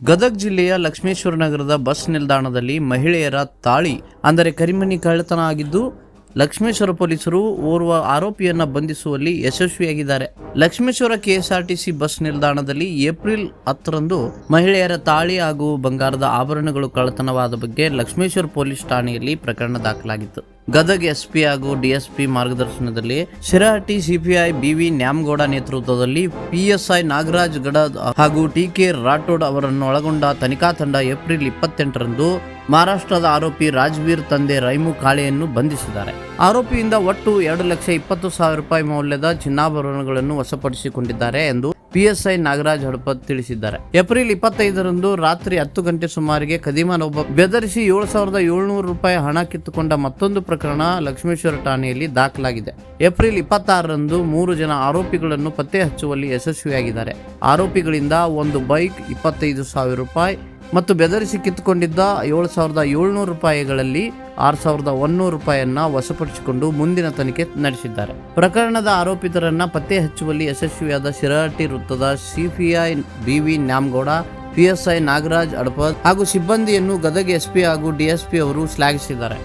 ಗದಗ ಜಿಲ್ಲೆಯ ಲಕ್ಷ್ಮೇಶ್ವರ ನಗರದ ಬಸ್ ನಿಲ್ದಾಣದಲ್ಲಿ ಮಹಿಳೆಯರ ತಾಳಿ ಅಂದರೆ ಕರಿಮನಿ ಕಳ್ಳತನ ಆಗಿದ್ದು, ಲಕ್ಷ್ಮೇಶ್ವರ ಪೊಲೀಸರು ಓರ್ವ ಆರೋಪಿಯನ್ನ ಬಂಧಿಸುವಲ್ಲಿ ಯಶಸ್ವಿಯಾಗಿದ್ದಾರೆ. ಲಕ್ಷ್ಮೇಶ್ವರ ಕೆಎಸ್ಆರ್ಟಿಸಿ ಬಸ್ ನಿಲ್ದಾಣದಲ್ಲಿ ಏಪ್ರಿಲ್ 10ರಂದು ಮಹಿಳೆಯರ ತಾಳಿ ಹಾಗೂ ಬಂಗಾರದ ಆಭರಣಗಳು ಕಳ್ಳತನವಾದ ಬಗ್ಗೆ ಲಕ್ಷ್ಮೇಶ್ವರ ಪೊಲೀಸ್ ಠಾಣೆಯಲ್ಲಿ ಪ್ರಕರಣ ದಾಖಲಾಗಿತ್ತು. ಗದಗ ಎಸ್ಪಿ ಹಾಗೂ ಡಿಎಸ್ಪಿ ಮಾರ್ಗದರ್ಶನದಲ್ಲಿ ಶಿರಹಟ್ಟಿ ಸಿಪಿಐ ಬಿವಿ ನ್ಯಾಮಗೌಡ ನೇತೃತ್ವದಲ್ಲಿ ಪಿಎಸ್ಐ ನಾಗರಾಜ್ ಗಡದ್ ಹಾಗೂ ಟಿಕೆ ರಾಠೋಡ್ ಅವರನ್ನು ಒಳಗೊಂಡ ತನಿಖಾ ತಂಡ ಏಪ್ರಿಲ್ 28ರಂದು ಮಹಾರಾಷ್ಟ್ರದ ಆರೋಪಿ ರಾಜ್ವೀರ್ ತಂದೆ ರೈಮು ಕಾಳೆಯನ್ನು ಬಂಧಿಸಿದ್ದಾರೆ. ಆರೋಪಿಯಿಂದ ಒಟ್ಟು 2,20,000 ರೂಪಾಯಿ ಮೌಲ್ಯದ ಚಿನ್ನಾಭರಣಗಳನ್ನು ವಶಪಡಿಸಿಕೊಂಡಿದ್ದಾರೆ ಎಂದು ಪಿಎಸ್ಐ ನಾಗರಾಜ್ ಹಡಪದ್ ತಿಳಿಸಿದ್ದಾರೆ. ಏಪ್ರಿಲ್ 25ರಂದು ರಾತ್ರಿ 10 ಗಂಟೆ ಸುಮಾರಿಗೆ ಖದೀಮನೊಬ್ಬ ಬೆದರಿಸಿ 7,700 ರೂಪಾಯಿ ಹಣ ಕಿತ್ತುಕೊಂಡ ಮತ್ತೊಂದು ಪ್ರಕರಣ ಲಕ್ಷ್ಮೇಶ್ವರ ಠಾಣೆಯಲ್ಲಿ ದಾಖಲಾಗಿದೆ. ಏಪ್ರಿಲ್ 26ರಂದು 3 ಜನ ಆರೋಪಿಗಳನ್ನು ಪತ್ತೆ ಹಚ್ಚುವಲ್ಲಿ ಯಶಸ್ವಿಯಾಗಿದ್ದಾರೆ. ಆರೋಪಿಗಳಿಂದ ಒಂದು ಬೈಕ್, 25,000 ರೂಪಾಯಿ ಮತ್ತು ಬೆದರಿಸಿ ಕಿತ್ತುಕೊಂಡಿದ್ದ 7,700 ರೂಪಾಯಿಗಳಲ್ಲಿ 6,100 ರೂಪಾಯಿಯನ್ನ ವಶಪಡಿಸಿಕೊಂಡು ಮುಂದಿನ ತನಿಖೆ ನಡೆಸಿದ್ದಾರೆ. ಪ್ರಕರಣದ ಆರೋಪಿತರನ್ನ ಪತ್ತೆ ಹಚ್ಚುವಲ್ಲಿ ಯಶಸ್ವಿಯಾದ ಶಿರಹಟ್ಟಿ ವೃತ್ತದ ಸಿಪಿಐ ಬಿವಿ ನ್ಯಾಮಗೌಡ, ಪಿಎಸ್ಐ ನಾಗರಾಜ್ ಹಡಪದ್ ಹಾಗೂ ಸಿಬ್ಬಂದಿಯನ್ನು ಗದಗ ಎಸ್ಪಿ ಹಾಗೂ ಡಿಎಸ್ಪಿ ಅವರು ಶ್ಲಾಘಿಸಿದ್ದಾರೆ.